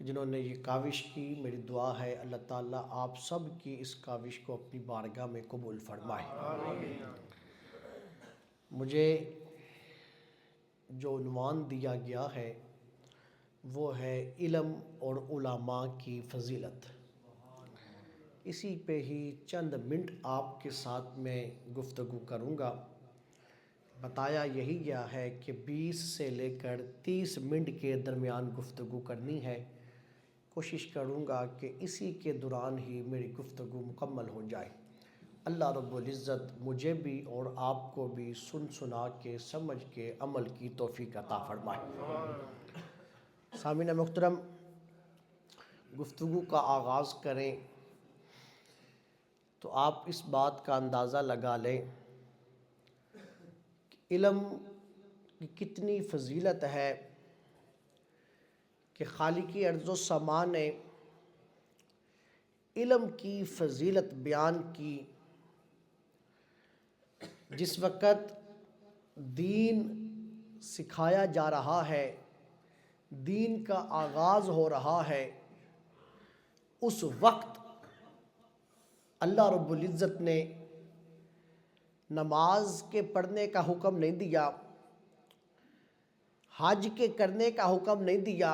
کہ جنہوں نے یہ کاوش کی، میری دعا ہے اللہ تعالیٰ آپ سب کی اس کاوش کو اپنی بارگاہ میں قبول فرمائے۔ مجھے جو عنوان دیا گیا ہے وہ ہے علم اور علماء کی فضیلت۔ اسی پہ ہی چند منٹ آپ کے ساتھ میں گفتگو کروں گا۔ بتایا یہی گیا ہے کہ 20 سے لے کر 30 منٹ کے درمیان گفتگو کرنی ہے۔ کوشش کروں گا کہ اسی کے دوران ہی میری گفتگو مکمل ہو جائے۔ اللہ رب العزت مجھے بھی اور آپ کو بھی سن سنا کے سمجھ کے عمل کی توفیق عطا فرمائے۔ سامعین محترم، گفتگو کا آغاز کریں تو آپ اس بات کا اندازہ لگا لیں کہ علم کی کتنی فضیلت ہے کہ خالق ارض و سما نے علم کی فضیلت بیان کی۔ جس وقت دین سکھایا جا رہا ہے، دین کا آغاز ہو رہا ہے، اس وقت اللہ رب العزت نے نماز کے پڑھنے کا حکم نہیں دیا، حج کے کرنے کا حکم نہیں دیا،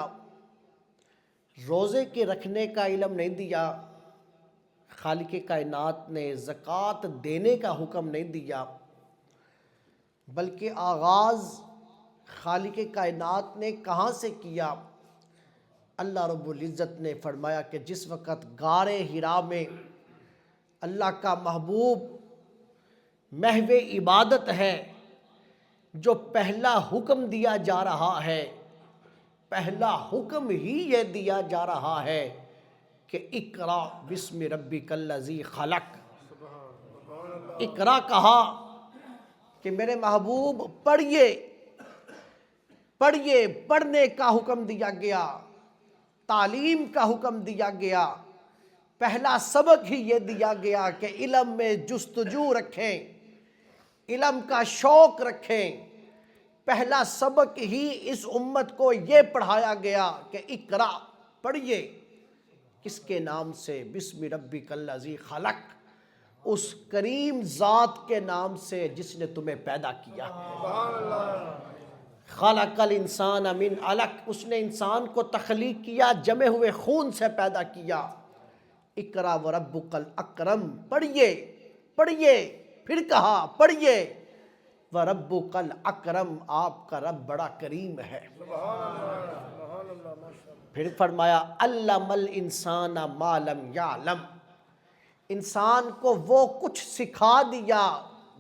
روزے کے رکھنے کا علم نہیں دیا، خالق کائنات نے زکوٰۃ دینے کا حکم نہیں دیا، بلکہ آغاز خالق کائنات نے کہاں سے کیا؟ اللہ رب العزت نے فرمایا کہ جس وقت غار حرا میں اللہ کا محبوب محو عبادت ہے، جو پہلا حکم دیا جا رہا ہے، پہلا حکم ہی یہ دیا جا رہا ہے کہ اقرا بسم ربک الذی خلق۔ اقرا کہا کہ میرے محبوب پڑھیے، پڑھیے، پڑھنے کا حکم دیا گیا، تعلیم کا حکم دیا گیا، پہلا سبق ہی یہ دیا گیا کہ علم میں جستجو رکھیں، علم کا شوق رکھیں۔ پہلا سبق ہی اس امت کو یہ پڑھایا گیا کہ اقرا، پڑھیے، کس کے نام سے؟ بسم ربک الذی خلق، اس کریم ذات کے نام سے جس نے تمہیں پیدا کیا۔ خلق الانسان من علق، اس نے انسان کو تخلیق کیا، جمے ہوئے خون سے پیدا کیا۔ اقرا وربک الاکرم، پڑھیے، پڑھیے، پھر کہا پڑھیے، وربک الاکرم، آپ کا رب بڑا کریم ہے۔ پھر فرمایا علم الانسان ما لم یعلم، انسان کو وہ کچھ سکھا دیا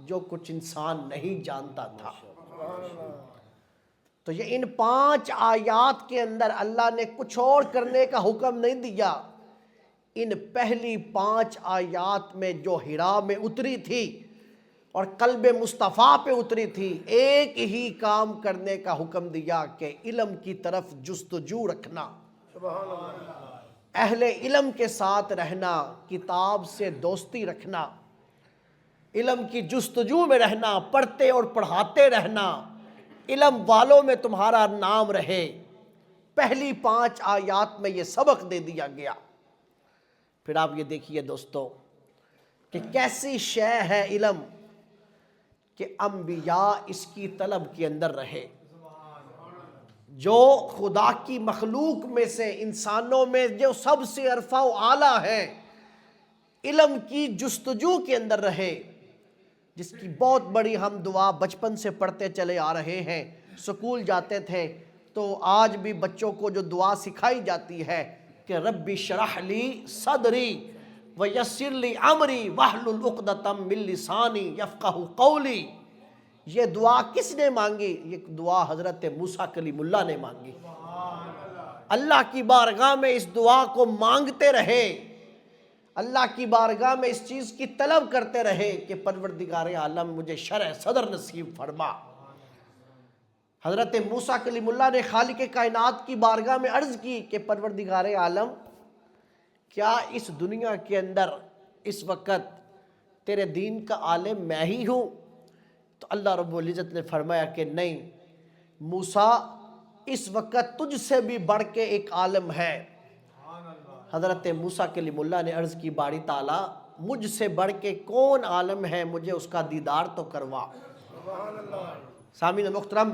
جو کچھ انسان نہیں جانتا تھا۔ تو یہ ان 5 آیات کے اندر اللہ نے کچھ اور کرنے کا حکم نہیں دیا۔ ان پہلی 5 آیات میں جو حرا میں اتری تھی اور قلب مصطفیٰ پہ اتری تھی، ایک ہی کام کرنے کا حکم دیا کہ علم کی طرف جستجو رکھنا، اہل علم کے ساتھ رہنا، کتاب سے دوستی رکھنا، علم کی جستجو میں رہنا، پڑھتے اور پڑھاتے رہنا، علم والوں میں تمہارا نام رہے۔ پہلی 5 آیات میں یہ سبق دے دیا گیا۔ پھر آپ یہ دیکھیے دوستو کہ کیسی شے ہے علم کہ انبیاء اس کی طلب کے اندر رہے۔ جو خدا کی مخلوق میں سے، انسانوں میں جو سب سے عرفہ و اعلیٰ ہے، علم کی جستجو کے اندر رہے، جس کی بہت بڑی ہم دعا بچپن سے پڑھتے چلے آ رہے ہیں۔ سکول جاتے تھے تو آج بھی بچوں کو جو دعا سکھائی جاتی ہے کہ رب اشرح لی صدری ویسر لی امری واحلل عقدۃ من لسانی یفقہوا قولی، یہ دعا کس نے مانگی؟ یہ دعا حضرت موسیٰ کلیم اللہ نے مانگی۔ اللہ کی بارگاہ میں اس دعا کو مانگتے رہے، اللہ کی بارگاہ میں اس چیز کی طلب کرتے رہے کہ پروردگار عالم مجھے شرح صدر نصیب فرما۔ حضرت موسیٰ کلیم اللہ نے خالق کائنات کی بارگاہ میں عرض کی کہ پروردگار عالم، کیا اس دنیا کے اندر اس وقت تیرے دین کا عالم میں ہی ہوں؟ تو اللہ رب العزت نے فرمایا کہ نہیں موسیٰ، اس وقت تجھ سے بھی بڑھ کے ایک عالم ہے، حضرت موسیٰ کلیم اللہ نے عرض کی باری تعالیٰ مجھ سے بڑھ کے کون عالم ہے، مجھے اس کا دیدار تو کروا۔ سامعین محترم،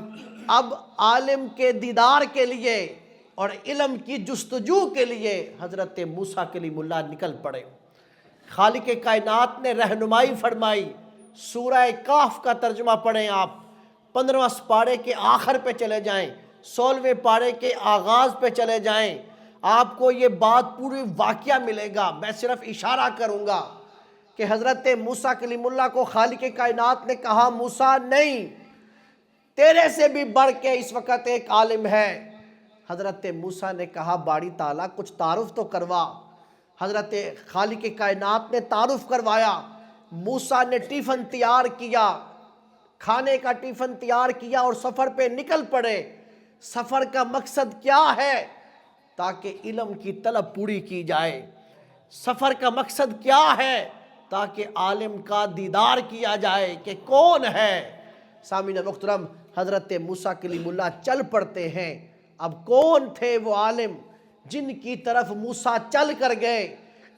اب عالم کے دیدار کے لیے اور علم کی جستجو کے لیے حضرت موسیٰ کلیم اللہ نکل پڑے۔ خالق کائنات نے رہنمائی فرمائی۔ سورہ کہف کا ترجمہ پڑھیں آپ، 15واں پارے کے آخر پہ چلے جائیں، 16ویں پارے کے آغاز پہ چلے جائیں، آپ کو یہ بات پوری واقعہ ملے گا۔ میں صرف اشارہ کروں گا کہ حضرت موسیٰ کلیم اللہ کو خالق کائنات نے کہا موسیٰ نہیں، تیرے سے بھی بڑھ کے اس وقت ایک عالم ہے۔ حضرت موسیٰ نے کہا باری تعالیٰ کچھ تعارف تو کروا۔ حضرت خالق کائنات نے تعارف کروایا۔ موسیٰ نے ٹیفن تیار کیا، کھانے کا ٹیفن تیار کیا اور سفر پہ نکل پڑے۔ سفر کا مقصد کیا ہے؟ تاکہ علم کی طلب پوری کی جائے۔ سفر کا مقصد کیا ہے؟ تاکہ عالم کا دیدار کیا جائے کہ کون ہے۔ سامعین محترم، حضرت موسیٰ کلیم اللہ چل پڑتے ہیں۔ اب کون تھے وہ عالم جن کی طرف موسیٰ چل کر گئے؟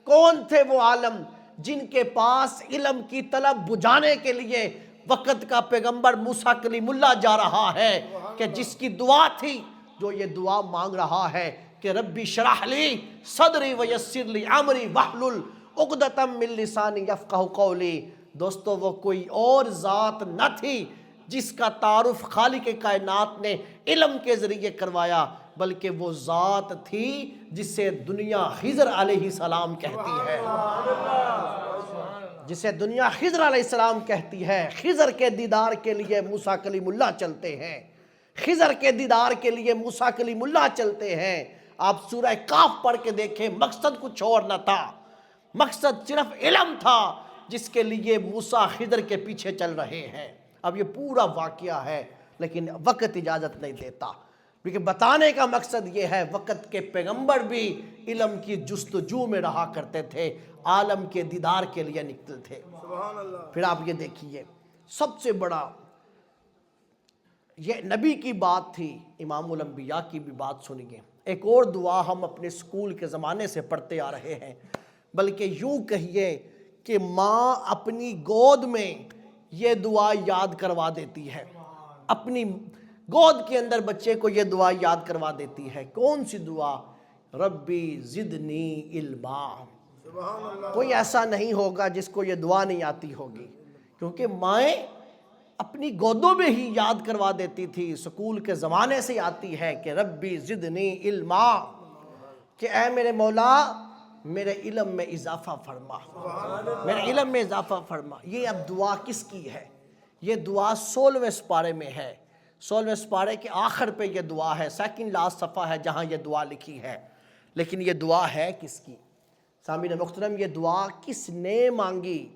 کون تھے وہ عالم جن کے پاس علم کی طلب بجھانے کے لیے وقت کا پیغمبر موسیٰ کلیم اللہ جا رہا ہے، کہ جس کی دعا تھی، جو یہ دعا مانگ رہا ہے کہ ربی شرح لی صدری ویسر لی امری واحلل عقدۃ من لسانی یفقہوا قولی۔ دوستو، وہ کوئی اور ذات نہ تھی جس کا تعارف خالق کائنات نے علم کے ذریعے کروایا، بلکہ وہ ذات تھی جسے دنیا خضر علیہ السلام کہتی ہے، جسے دنیا خضر علیہ السلام کہتی ہے۔ خضر کے دیدار کے لیے موسیٰ کلیم اللہ چلتے ہیں، خضر کے دیدار کے لیے موسیٰ کلیم اللہ چلتے ہیں۔ آپ سورہ کہف پڑھ کے دیکھیں، مقصد کچھ اور نہ تھا، مقصد صرف علم تھا جس کے لیے موسیٰ خضر کے پیچھے چل رہے ہیں۔ اب یہ پورا واقعہ ہے، لیکن وقت اجازت نہیں دیتا، کیونکہ بتانے کا مقصد یہ ہے وقت کے پیغمبر بھی علم کی جستجو میں رہا کرتے تھے، عالم کے دیدار کے لیے نکلتے تھے۔ پھر آپ یہ دیکھیے، سب سے بڑا یہ نبی کی بات تھی، امام الانبیاء کی بھی بات سنیے۔ ایک اور دعا ہم اپنے اسکول کے زمانے سے پڑھتے آ رہے ہیں، بلکہ یوں کہیے کہ ماں اپنی گود میں یہ دعا یاد کروا دیتی ہے، اپنی گود کے اندر بچے کو یہ دعا یاد کروا دیتی ہے۔ کون سی دعا؟ ربی زدنی علما۔ کوئی ایسا نہیں ہوگا جس کو یہ دعا نہیں آتی ہوگی، کیونکہ مائیں اپنی گودوں میں ہی یاد کروا دیتی تھی۔ سکول کے زمانے سے آتی ہے کہ ربی زدنی علما، کہ اے میرے مولا میرے علم میں اضافہ فرما، میرے علم میں اضافہ فرما۔ یہ اب دعا کس کی ہے؟ یہ دعا 16ویں سپارے میں ہے، 16ویں سپارے کے آخر پہ یہ دعا ہے، سیکنڈ لاسٹ صفحہ ہے جہاں یہ دعا لکھی ہے۔ لیکن یہ دعا ہے کس کی؟ سامعین محترم، یہ دعا کس نے مانگی؟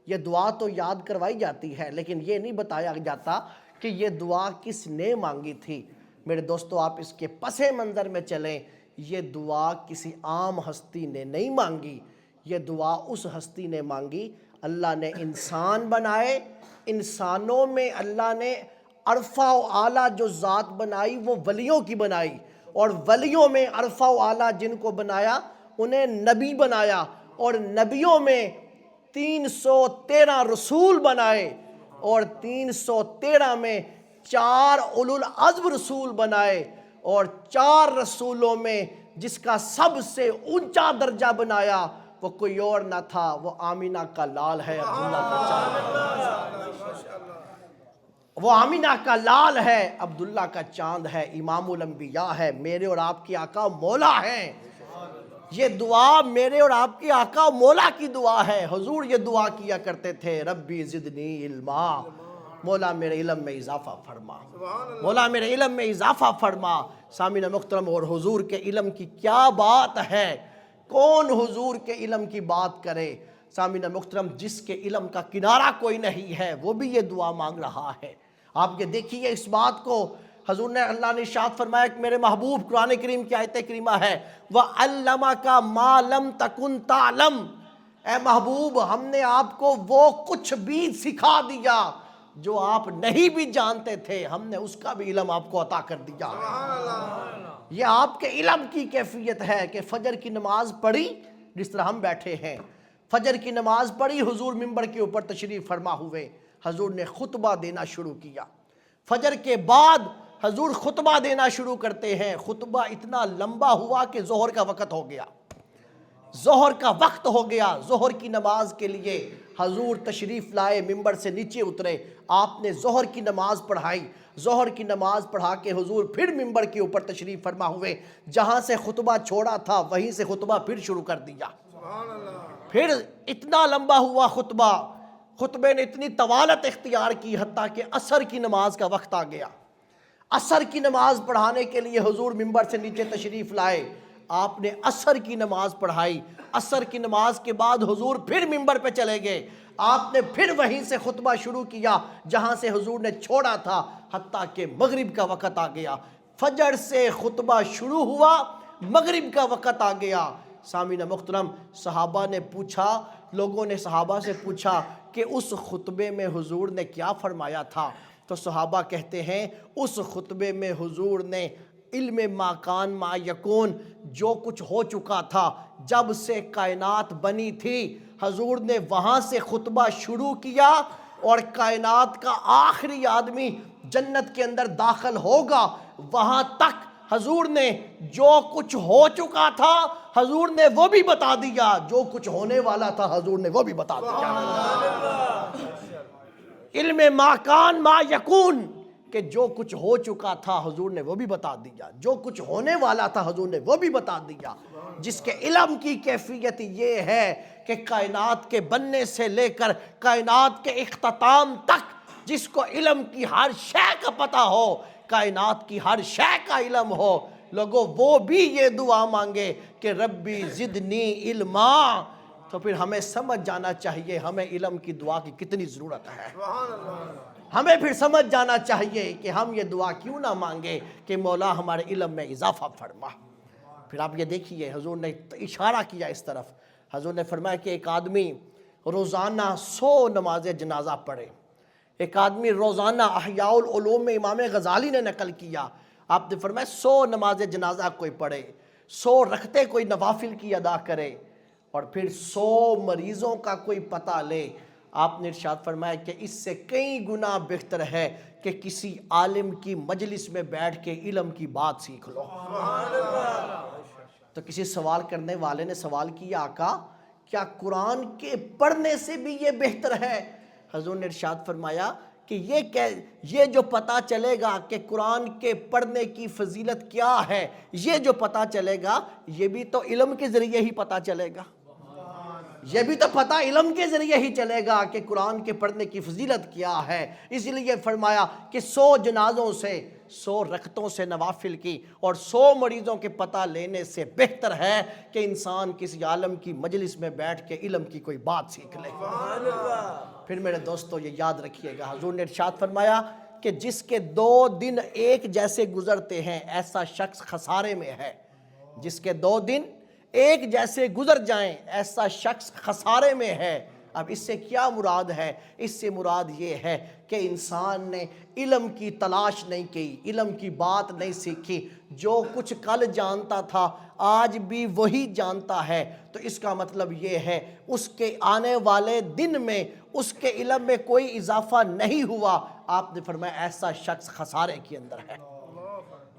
یہ دعا تو یاد کروائی جاتی ہے، لیکن یہ نہیں بتایا جاتا کہ یہ دعا کس نے مانگی تھی۔ میرے دوستو، آپ اس کے پس منظر میں چلیں، یہ دعا کسی عام ہستی نے نہیں مانگی، یہ دعا اس ہستی نے مانگی۔ اللہ نے انسان بنائے، انسانوں میں اللہ نے عرفہ و اعلیٰ جو ذات بنائی وہ ولیوں کی بنائی، اور ولیوں میں عرفہ و اعلیٰ جن کو بنایا انہیں نبی بنایا، اور نبیوں میں 313 رسول بنائے، اور 313 میں 4 اولو العزم رسول بنائے، اور 4 رسولوں میں جس کا سب سے اونچا درجہ بنایا وہ کوئی اور نہ تھا، وہ آمینہ کا لال ہے، عبداللہ کا چاند ہے۔ وہ آمینہ کا لال ہے، عبداللہ کا چاند ہے، امام الانبیاء ہے، میرے اور آپ کی آقا مولا ہیں۔ یہ دعا میرے اور آپ کی آقا مولا کی دعا ہے۔ حضور یہ دعا کیا کرتے تھے، ربی زدنی علما، مولا میرے علم میں اضافہ فرما، مولا میرے علم میں اضافہ فرما۔ سامعین محترم، اور حضور کے علم کی کیا بات ہے، کون حضور کے علم کی بات کرے؟ سامعین محترم، جس کے علم کا کنارہ کوئی نہیں ہے وہ بھی یہ دعا مانگ رہا ہے۔ آپ یہ دیکھیے اس بات کو، حضور نے اللہ نے ارشاد فرمایا کہ میرے محبوب، قرآن کریم کی آیت کریمہ ہے وَعَلَّمَكَ مَا لَمْ تَكُنْ تَعْلَمْ، اے محبوب ہم نے آپ کو وہ کچھ بھی سکھا دیا جو آپ نہیں بھی جانتے تھے، ہم نے اس کا بھی علم آپ کو عطا کر دیا۔ یہ آپ کے علم کی کیفیت ہے کہ فجر کی نماز پڑھی، جس طرح ہم بیٹھے ہیں، فجر کی نماز پڑھی، حضور منبر کے اوپر تشریف فرما ہوئے، حضور نے خطبہ دینا شروع کیا۔ فجر کے بعد حضور خطبہ دینا شروع کرتے ہیں، خطبہ اتنا لمبا ہوا کہ ظہر کا وقت ہو گیا، ظہر کا وقت ہو گیا۔ ظہر کی نماز کے لیے حضور تشریف لائے، منبر سے نیچے اترے، آپ نے ظہر کی نماز پڑھائی۔ ظہر کی نماز پڑھا کے حضور پھر منبر کے اوپر تشریف فرما ہوئے، جہاں سے خطبہ چھوڑا تھا وہیں سے خطبہ پھر شروع کر دیا۔ پھر اتنا لمبا ہوا خطبہ، خطبے نے اتنی طوالت اختیار کی، حتیٰ کہ عصر کی نماز کا وقت آ گیا۔ عصر کی نماز پڑھانے کے لیے حضور منبر سے نیچے تشریف لائے، آپ نے عصر کی نماز پڑھائی۔ عصر کی نماز کے بعد حضور پھر منبر پہ چلے گئے، آپ نے پھر وہیں سے خطبہ شروع کیا جہاں سے حضور نے چھوڑا تھا، حتیٰ کہ مغرب کا وقت آ گیا۔ فجر سے خطبہ شروع ہوا، مغرب کا وقت آ گیا۔ سامعین محترم، صحابہ نے پوچھا، لوگوں نے صحابہ سے پوچھا کہ اس خطبے میں حضور نے کیا فرمایا تھا؟ تو صحابہ کہتے ہیں اس خطبے میں حضور نے علم ما کان ما یکون، جو کچھ ہو چکا تھا جب سے کائنات بنی تھی، حضور نے وہاں سے خطبہ شروع کیا، اور کائنات کا آخری آدمی جنت کے اندر داخل ہوگا وہاں تک حضور نے جو کچھ ہو چکا تھا حضور نے وہ بھی بتا دیا، جو کچھ ہونے والا تھا حضور نے وہ بھی بتا دیا۔ علم ما کان ما یکون، کہ جو کچھ ہو چکا تھا حضور نے وہ بھی بتا دیا، جو کچھ ہونے والا تھا حضور نے وہ بھی بتا دیا۔ جس کے علم کی کیفیت یہ ہے کہ کائنات کے بننے سے لے کر کائنات کے اختتام تک جس کو علم کی ہر شے کا پتہ ہو، کائنات کی ہر شے کا علم ہو، لوگوں وہ بھی یہ دعا مانگے کہ ربی زدنی علما، تو پھر ہمیں سمجھ جانا چاہیے ہمیں علم کی دعا کی کتنی ضرورت ہے۔ ہمیں پھر سمجھ جانا چاہیے کہ ہم یہ دعا کیوں نہ مانگے کہ مولا ہمارے علم میں اضافہ فرما۔ پھر آپ یہ دیکھیے حضور نے اشارہ کیا اس طرف، حضور نے فرمایا کہ ایک آدمی روزانہ 100 نماز جنازہ پڑھے۔ ایک آدمی روزانہ احیاء العلوم میں امام غزالی نے نقل کیا، آپ نے فرمایا 100 نماز جنازہ کوئی پڑھے، 100 رکعتیں کوئی نوافل کی ادا کرے، اور پھر 100 مریضوں کا کوئی پتہ لے۔ آپ نے ارشاد فرمایا کہ اس سے کئی گنا بہتر ہے کہ کسی عالم کی مجلس میں بیٹھ کے علم کی بات سیکھ لو۔ تو کسی سوال کرنے والے نے سوال کیا، آقا کیا قرآن کے پڑھنے سے بھی یہ بہتر ہے؟ حضور نے ارشاد فرمایا کہ یہ جو پتہ چلے گا کہ قرآن کے پڑھنے کی فضیلت کیا ہے، یہ جو پتہ چلے گا یہ بھی تو علم کے ذریعے ہی پتہ چلے گا، یہ بھی تو پتہ علم کے ذریعے ہی چلے گا کہ قرآن کے پڑھنے کی فضیلت کیا ہے۔ اس لیے فرمایا کہ 100 جنازوں سے، 100 رکعتوں سے نوافل کی اور 100 مریضوں کے پتہ لینے سے بہتر ہے کہ انسان کسی عالم کی مجلس میں بیٹھ کے علم کی کوئی بات سیکھ لے۔ پھر میرے دوستو یہ یاد رکھیے گا، حضور نے ارشاد فرمایا کہ جس کے 2 دن ایک جیسے گزرتے ہیں ایسا شخص خسارے میں ہے۔ جس کے 2 دن ایک جیسے گزر جائیں ایسا شخص خسارے میں ہے۔ اب اس سے کیا مراد ہے؟ اس سے مراد یہ ہے کہ انسان نے علم کی تلاش نہیں کی، علم کی بات نہیں سیکھی، جو کچھ کل جانتا تھا آج بھی وہی جانتا ہے، تو اس کا مطلب یہ ہے اس کے آنے والے دن میں اس کے علم میں کوئی اضافہ نہیں ہوا۔ آپ نے فرمایا ایسا شخص خسارے کے اندر ہے۔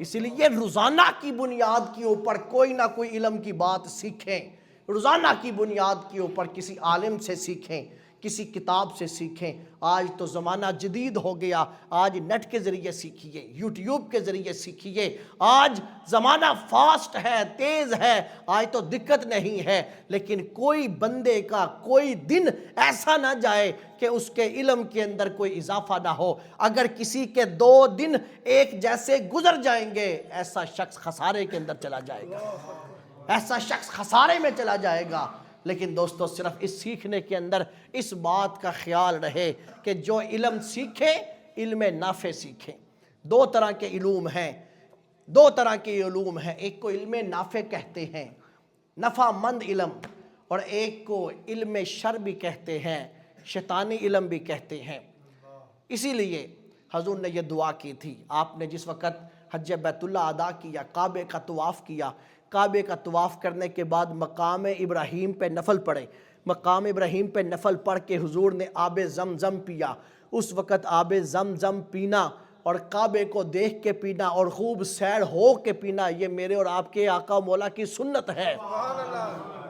اسی لیے روزانہ کی بنیاد کے اوپر کوئی نہ کوئی علم کی بات سیکھیں، روزانہ کی بنیاد کے اوپر کسی عالم سے سیکھیں، کسی کتاب سے سیکھیں۔ آج تو زمانہ جدید ہو گیا، آج نیٹ کے ذریعے سیکھیے، یوٹیوب کے ذریعے سیکھیے، آج زمانہ فاسٹ ہے، تیز ہے، آج تو دقت نہیں ہے، لیکن کوئی بندے کا کوئی دن ایسا نہ جائے کہ اس کے علم کے اندر کوئی اضافہ نہ ہو۔ اگر کسی کے 2 دن ایک جیسے گزر جائیں گے ایسا شخص خسارے کے اندر چلا جائے گا، ایسا شخص خسارے میں چلا جائے گا۔ لیکن دوستو صرف اس سیکھنے کے اندر اس بات کا خیال رہے کہ جو علم سیکھے علم نافع سیکھیں۔ 2 طرح کے علوم ہیں، 2 طرح کے علوم ہیں، ایک کو علم نافع کہتے ہیں، نفع مند علم، اور ایک کو علم شر بھی کہتے ہیں، شیطانی علم بھی کہتے ہیں۔ اسی لیے حضور نے یہ دعا کی تھی، آپ نے جس وقت حج بیت اللہ ادا کیا، کعبے کا طواف کیا، کعبے کا طواف کرنے کے بعد مقام ابراہیم پہ نفل پڑھے، مقام ابراہیم پہ نفل پڑھ کے حضور نے آب زمزم پیا۔ اس وقت آب زمزم پینا اور کعبے کو دیکھ کے پینا اور خوب سیر ہو کے پینا، یہ میرے اور آپ کے آقا مولا کی سنت ہے۔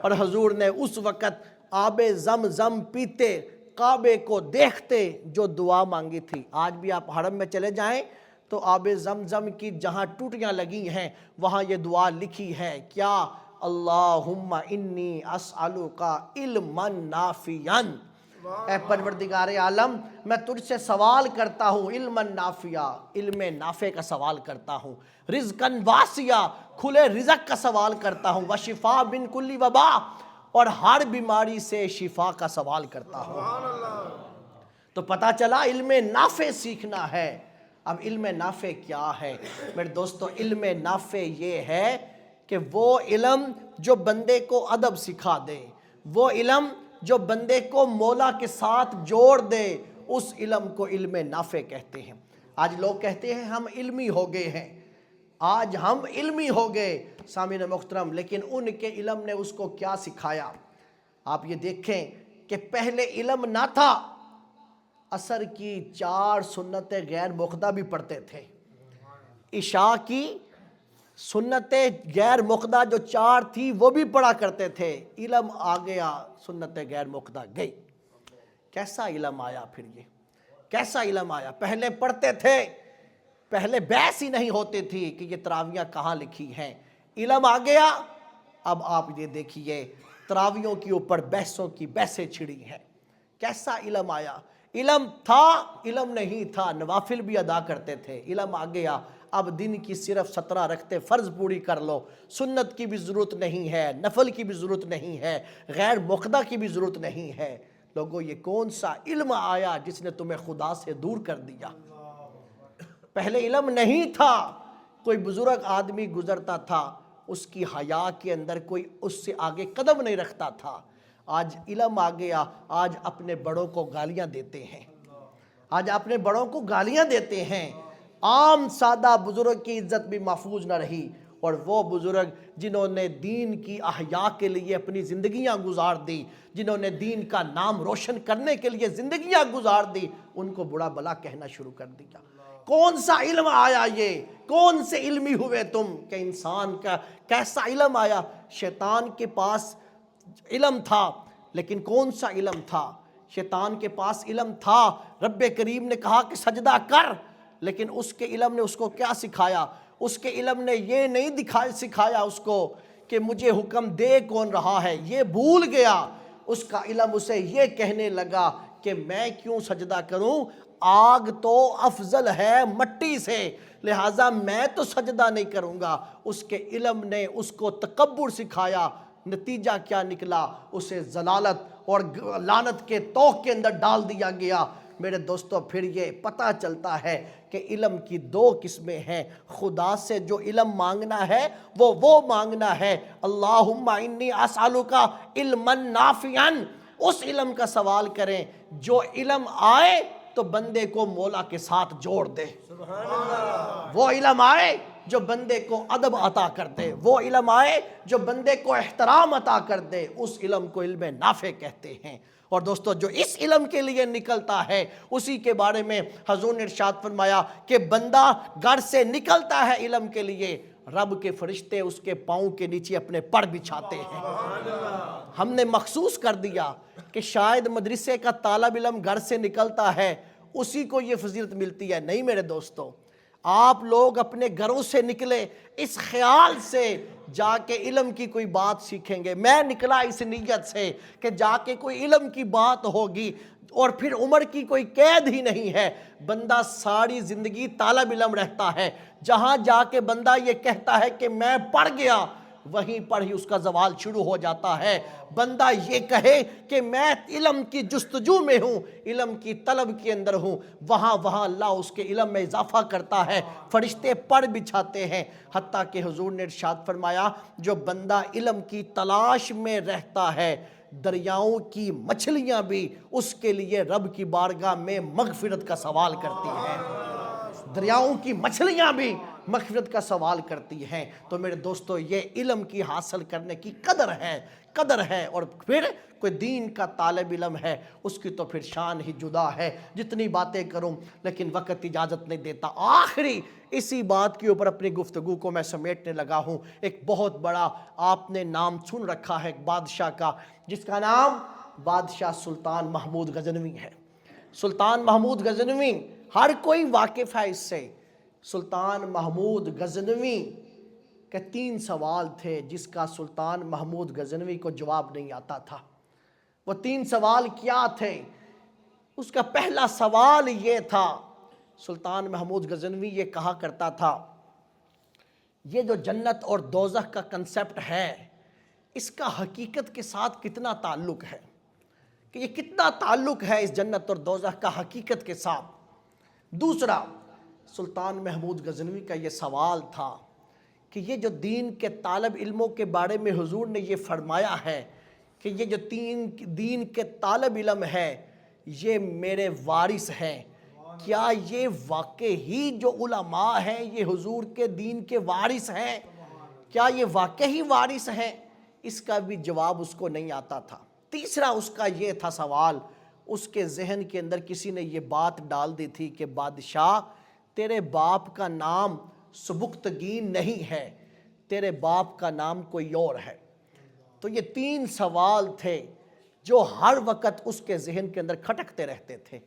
اور حضور نے اس وقت آب زمزم پیتے، کعبے کو دیکھتے جو دعا مانگی تھی۔ آج بھی آپ حرم میں چلے جائیں تو آب زمزم کی جہاں ٹوٹیاں لگی ہیں وہاں یہ دعا لکھی ہے، کیا؟ اللہم انی اسألک علما نافعا، اے پروردگار عالم میں تجھ سے سوال کرتا ہوں علما نافعا، علم نافع کا سوال کرتا ہوں، رزقا واسعا، کھلے رزق کا سوال کرتا ہوں، وشفاء من کل وباء، اور ہر بیماری سے شفا کا سوال کرتا ہوں۔ تو پتہ چلا علم نافع سیکھنا ہے۔ اب علم نافع کیا ہے میرے دوستو؟ علم نافع یہ ہے کہ وہ علم جو بندے کو ادب سکھا دے، وہ علم جو بندے کو مولا کے ساتھ جوڑ دے، اس علم کو علم نافع کہتے ہیں۔ آج لوگ کہتے ہیں ہم علمی ہو گئے ہیں، آج ہم علمی ہو گئے سامعین محترم، لیکن ان کے علم نے اس کو کیا سکھایا؟ آپ یہ دیکھیں کہ پہلے علم نہ تھا، عصر کی 4 سنتیں غیر مقدہ بھی پڑھتے تھے، عشاء کی سنتیں غیر مقدہ جو 4 تھی وہ بھی پڑھا کرتے تھے۔ علم آ گیا، سنتیں غیر مقدہ گئی۔ کیسا علم آیا پھر یہ؟ کیسا علم آیا؟ پہلے پڑھتے تھے، پہلے بحث ہی نہیں ہوتی تھی کہ یہ تراویحیں کہاں لکھی ہیں۔ علم آ گیا، اب آپ یہ دیکھیے تراویحوں کے اوپر بحثوں کی بحثیں چھڑی ہیں۔ کیسا علم آیا؟ علم تھا، علم نہیں تھا، نوافل بھی ادا کرتے تھے۔ علم آ گیا، اب دن کی صرف 17 رکعتیں فرض پوری کر لو، سنت کی بھی ضرورت نہیں ہے، نفل کی بھی ضرورت نہیں ہے، غیر مقدہ کی بھی ضرورت نہیں ہے۔ لوگوں یہ کون سا علم آیا جس نے تمہیں خدا سے دور کر دیا؟ پہلے علم نہیں تھا، کوئی بزرگ آدمی گزرتا تھا، اس کی حیا کے اندر کوئی اس سے آگے قدم نہیں رکھتا تھا۔ آج علم آ گیا، آج اپنے بڑوں کو گالیاں دیتے ہیں، آج اپنے بڑوں کو گالیاں دیتے ہیں۔ عام سادہ بزرگ کی عزت بھی محفوظ نہ رہی، اور وہ بزرگ جنہوں نے دین کی احیا کے لیے اپنی زندگیاں گزار دی، جنہوں نے دین کا نام روشن کرنے کے لیے زندگیاں گزار دی، ان کو برا بلا کہنا شروع کر دیا۔ کون سا علم آیا یہ؟ کون سے علمی ہوئے تم کہ انسان کا کیسا علم آیا؟ شیطان کے پاس علم تھا، لیکن کون سا علم تھا؟ شیطان کے پاس علم تھا، رب کریم نے کہا کہ سجدہ کر، لیکن اس کے علم نے اس کو کیا سکھایا؟ اس کے علم نے یہ نہیں سکھایا اس کو کہ مجھے حکم دے کون رہا ہے، یہ بھول گیا۔ اس کا علم اسے یہ کہنے لگا کہ میں کیوں سجدہ کروں، آگ تو افضل ہے مٹی سے، لہٰذا میں تو سجدہ نہیں کروں گا۔ اس کے علم نے اس کو تکبر سکھایا، نتیجہ کیا نکلا؟ اسے ضلالت اور لعنت کے توق کے اندر ڈال دیا گیا۔ میرے دوستو پھر یہ پتہ چلتا ہے کہ علم کی 2 قسمیں ہیں۔ خدا سے جو علم مانگنا ہے وہ مانگنا ہے اللہم انی اسألک علما نافعا، اس علم کا سوال کریں جو علم آئے تو بندے کو مولا کے ساتھ جوڑ دے، وہ علم آئے جو بندے کو ادب عطا کر دے، وہ علم آئے جو بندے کو احترام عطا کر دے، اس علم کو علم نافع کہتے ہیں۔ اور دوستو جو اس علم کے لیے نکلتا ہے اسی کے بارے میں حضور نے ارشاد فرمایا کہ بندہ گھر سے نکلتا ہے علم کے لیے، رب کے فرشتے اس کے پاؤں کے نیچے اپنے پر بچھاتے ہیں۔ ہم نے مخصوص کر دیا کہ شاید مدرسے کا طالب علم گھر سے نکلتا ہے اسی کو یہ فضیلت ملتی ہے، نہیں میرے دوستو، آپ لوگ اپنے گھروں سے نکلے اس خیال سے جا کے علم کی کوئی بات سیکھیں گے۔ میں نکلا اس نیت سے کہ جا کے کوئی علم کی بات ہوگی، اور پھر عمر کی کوئی قید ہی نہیں ہے، بندہ ساری زندگی طالب علم رہتا ہے، جہاں جا کے بندہ یہ کہتا ہے کہ میں پڑھ گیا، وہیں پر ہی اس کا زوال شروع ہو جاتا ہے۔ بندہ یہ کہے کہ میں علم کی جستجو میں ہوں، علم کی طلب کے اندر ہوں، وہاں اللہ اس کے علم میں اضافہ کرتا ہے، فرشتے پر بچھاتے ہیں۔ حتیٰ کہ حضور نے ارشاد فرمایا جو بندہ علم کی تلاش میں رہتا ہے، دریاؤں کی مچھلیاں بھی اس کے لیے رب کی بارگاہ میں مغفرت کا سوال کرتی ہیں، دریاؤں کی مچھلیاں بھی مغفرت کا سوال کرتی ہیں، تو میرے دوستو یہ علم کی حاصل کرنے کی قدر ہے۔ اور پھر کوئی دین کا طالب علم ہے، اس کی تو پھر شان ہی جدا ہے۔ جتنی باتیں کروں لیکن وقت اجازت نہیں دیتا۔ آخری اسی بات کے اوپر اپنی گفتگو کو میں سمیٹنے لگا ہوں۔ ایک بہت بڑا آپ نے نام سن رکھا ہے ایک بادشاہ کا، جس کا نام بادشاہ سلطان محمود غزنوی ہے۔ سلطان محمود غزنوی ہر کوئی واقف ہے اس سے۔ سلطان محمود غزنوی کے 3 سوال تھے جس کا سلطان محمود غزنوی کو جواب نہیں آتا تھا۔ وہ 3 سوال کیا تھے؟ اس کا پہلا سوال یہ تھا، سلطان محمود غزنوی یہ کہا کرتا تھا، یہ جو جنت اور دوزخ کا کنسپٹ ہے، اس کا حقیقت کے ساتھ کتنا تعلق ہے، کہ یہ کتنا تعلق ہے اس جنت اور دوزخ کا حقیقت کے ساتھ۔ دوسرا، سلطان محمود غزنوی کا یہ سوال تھا کہ یہ جو دین کے طالب علموں کے بارے میں حضور نے یہ فرمایا ہے کہ یہ جو دین کے طالب علم ہے یہ میرے وارث ہیں، کیا یہ واقعی جو علماء ہیں یہ حضور کے دین کے وارث ہیں؟ کیا یہ واقعی وارث ہیں؟ اس کا بھی جواب اس کو نہیں آتا تھا۔ تیسرا اس کا یہ تھا سوال، اس کے ذہن کے اندر کسی نے یہ بات ڈال دی تھی کہ بادشاہ تیرے باپ کا نام سبکتگین نہیں ہے، تیرے باپ کا نام کوئی اور ہے۔ تو یہ 3 سوال تھے جو ہر وقت اس کے ذہن کے اندر کھٹکتے رہتے تھے۔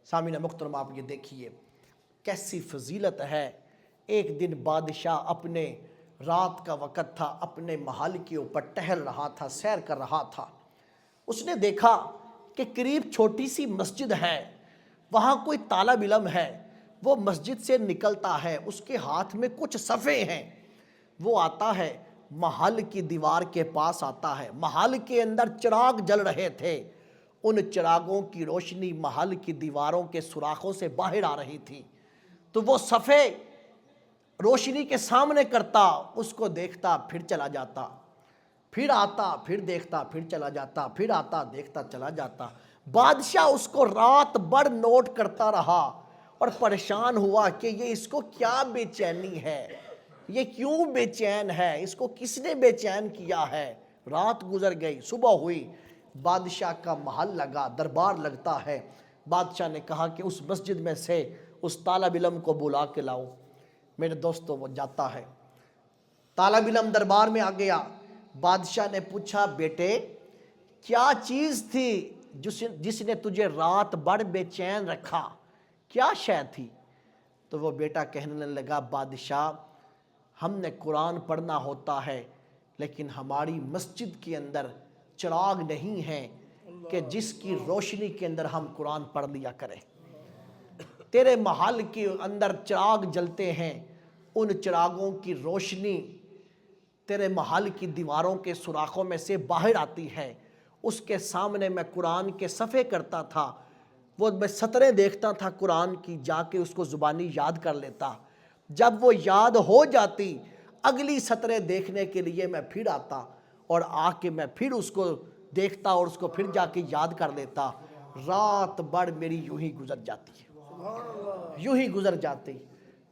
سامعین محترم آپ یہ دیکھیے کیسی فضیلت ہے۔ ایک دن بادشاہ اپنے رات کا وقت تھا، اپنے محل کے اوپر ٹہل رہا تھا، سیر کر رہا تھا۔ اس نے دیکھا کہ قریب چھوٹی سی مسجد ہے، وہاں کوئی طالب علم ہے، وہ مسجد سے نکلتا ہے، اس کے ہاتھ میں کچھ صفحے ہیں، وہ آتا ہے محل کی دیوار کے پاس آتا ہے۔ محل کے اندر چراغ جل رہے تھے، ان چراغوں کی روشنی محل کی دیواروں کے سوراخوں سے باہر آ رہی تھی، تو وہ صفحے روشنی کے سامنے کرتا، اس کو دیکھتا پھر چلا جاتا، پھر آتا پھر دیکھتا پھر چلا جاتا، پھر آتا دیکھتا چلا جاتا۔ بادشاہ اس کو رات بھر نوٹ کرتا رہا اور پریشان ہوا کہ یہ اس کو کیا بے چینی ہے، یہ کیوں بے چین ہے، اس کو کس نے بے چین کیا ہے۔ رات گزر گئی، صبح ہوئی، بادشاہ کا محل لگا، دربار لگتا ہے۔ بادشاہ نے کہا کہ اس مسجد میں سے اس طالب علم کو بلا کے لاؤ۔ میرے دوستو وہ جاتا ہے، طالب علم دربار میں آ گیا۔ بادشاہ نے پوچھا، بیٹے کیا چیز تھی جس نے تجھے رات بھر بے چین رکھا، کیا شے تھی؟ تو وہ بیٹا کہنے لگا، بادشاہ ہم نے قرآن پڑھنا ہوتا ہے لیکن ہماری مسجد کے اندر چراغ نہیں ہے کہ جس کی روشنی کے اندر ہم قرآن پڑھ لیا کریں۔ تیرے محل کے اندر چراغ جلتے ہیں، ان چراغوں کی روشنی تیرے محل کی دیواروں کے سوراخوں میں سے باہر آتی ہے، اس کے سامنے میں قرآن کے صفحے کرتا تھا، وہ میں سطریں دیکھتا تھا قرآن کی، جا کے اس کو زبانی یاد کر لیتا۔ جب وہ یاد ہو جاتی، اگلی سطریں دیکھنے کے لیے میں پھر آتا اور آ کے میں پھر اس کو دیکھتا اور اس کو پھر جا کے یاد کر لیتا۔ رات بھر میری یوں ہی گزر جاتی ہے، یوں ہی گزر جاتی۔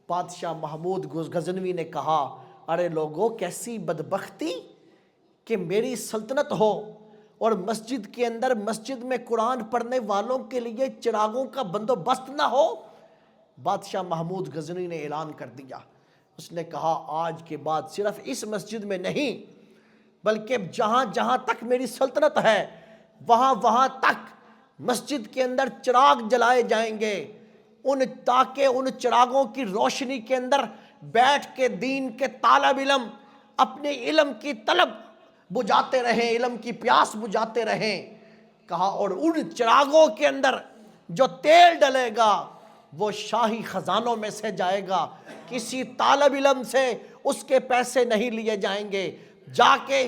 بادشاہ محمود غزنوی نے کہا، ارے لوگوں کیسی بدبختی کہ میری سلطنت ہو اور مسجد کے اندر مسجد میں قرآن پڑھنے والوں کے لیے چراغوں کا بندوبست نہ ہو۔ بادشاہ محمود غزنوی نے اعلان کر دیا، اس نے کہا آج کے بعد صرف اس مسجد میں نہیں بلکہ جہاں جہاں تک میری سلطنت ہے وہاں وہاں تک مسجد کے اندر چراغ جلائے جائیں گے، تاکہ ان چراغوں کی روشنی کے اندر بیٹھ کے دین کے طالب علم اپنے علم کی طلب بجھاتے رہیں، علم کی پیاس بجھاتے رہیں۔ کہا اور ان چراغوں کے اندر جو تیل ڈلے گا وہ شاہی خزانوں میں سے جائے گا، کسی طالب علم سے اس کے پیسے نہیں لیے جائیں گے، جا کے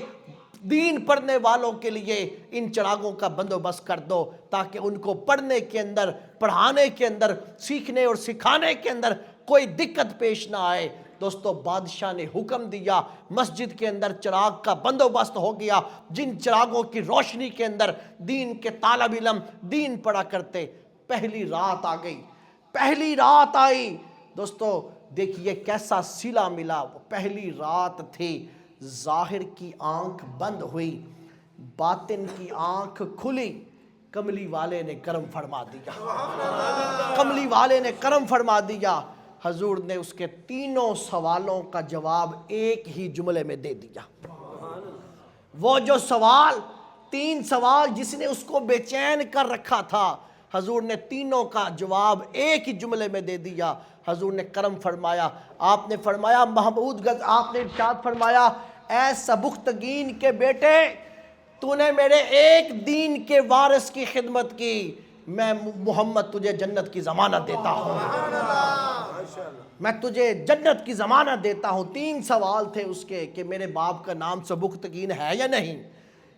دین پڑھنے والوں کے لیے ان چراغوں کا بندوبست کر دو تاکہ ان کو پڑھنے کے اندر، پڑھانے کے اندر، سیکھنے اور سکھانے کے اندر کوئی دقت پیش نہ آئے۔ دوستو بادشاہ نے حکم دیا، مسجد کے اندر چراغ کا بندوبست ہو گیا، جن چراغوں کی روشنی کے اندر دین کے طالب علم دین پڑھا کرتے۔ پہلی رات آ گئی، پہلی رات آئی دوستو، دیکھیے کیسا صلہ ملا. وہ پہلی رات تھی، ظاہر کی آنکھ بند ہوئی، باطن کی آنکھ کھلی. کملی والے نے کرم فرما دیا، کملی والے نے کرم فرما دیا. حضور نے اس کے تینوں سوالوں کا جواب ایک ہی جملے میں دے دیا. وہ جو سوال، 3 سوال جس نے اس کو بے چین کر رکھا تھا، حضور نے تینوں کا جواب ایک ہی جملے میں دے دیا. حضور نے کرم فرمایا. آپ نے فرمایا محمود گز، آپ نے ارشاد فرمایا اے سبکتگین کے بیٹے، تو نے میرے ایک دین کے وارث کی خدمت کی، میں محمد تجھے جنت کی ضمانت دیتا ہوں، میں تجھے جنت کی ضمانت دیتا ہوں. 3 سوال تھے اس کے کہ میرے باپ کا نام سبکتگین ہے یا نہیں،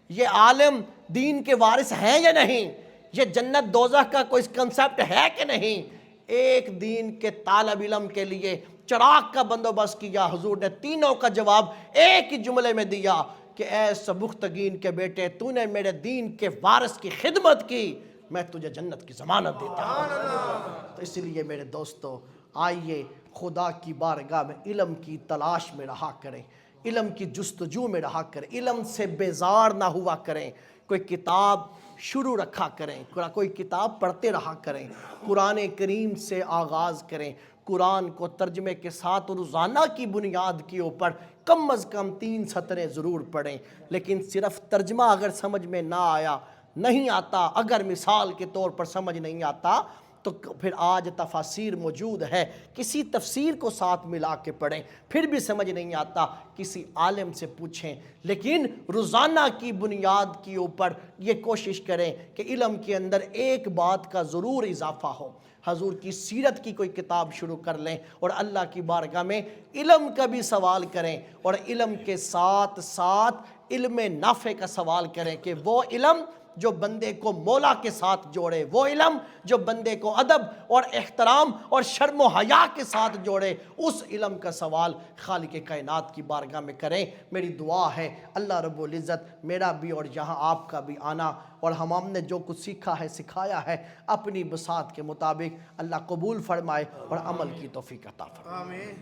یہ عالم دین کے وارث ہیں یا نہیں، یہ جنت دوزخ کا کوئی کنسپٹ ہے کہ نہیں. ایک دین کے طالب علم کے لیے چراغ کا بندوبست کیا. حضور نے تینوں کا جواب ایک ہی جملے میں دیا کہ اے سبکتگین کے بیٹے، تو نے میرے دین کے وارث کی خدمت کی، میں تجھے جنت کی ضمانت دیتا ہوں. تو اس لیے میرے دوستو، آئیے خدا کی بارگاہ میں علم کی تلاش میں رہا کریں، علم کی جستجو میں رہا کریں، علم سے بیزار نہ ہوا کریں. کوئی کتاب شروع رکھا کریں، کوئی کتاب پڑھتے رہا کریں، قرآن کریم سے آغاز کریں. قرآن کو ترجمے کے ساتھ روزانہ کی بنیاد کے اوپر کم از کم 3 سطریں ضرور پڑھیں. لیکن صرف ترجمہ اگر سمجھ میں نہ آیا، نہیں آتا، اگر مثال کے طور پر سمجھ نہیں آتا، تو پھر آج تفاسیر موجود ہے، کسی تفسیر کو ساتھ ملا کے پڑھیں. پھر بھی سمجھ نہیں آتا، کسی عالم سے پوچھیں. لیکن روزانہ کی بنیاد کے اوپر یہ کوشش کریں کہ علم کے اندر ایک بات کا ضرور اضافہ ہو. حضور کی سیرت کی کوئی کتاب شروع کر لیں اور اللہ کی بارگاہ میں علم کا بھی سوال کریں، اور علم کے ساتھ ساتھ علم نافع کا سوال کریں کہ وہ علم جو بندے کو مولا کے ساتھ جوڑے، وہ علم جو بندے کو ادب اور احترام اور شرم و حیا کے ساتھ جوڑے، اس علم کا سوال خالق کائنات کی بارگاہ میں کریں. میری دعا ہے اللہ رب العزت میرا بھی اور یہاں آپ کا بھی آنا اور ہم نے جو کچھ سیکھا ہے سکھایا ہے اپنی بساط کے مطابق اللہ قبول فرمائے اور عمل کی توفیق عطا فرمائے.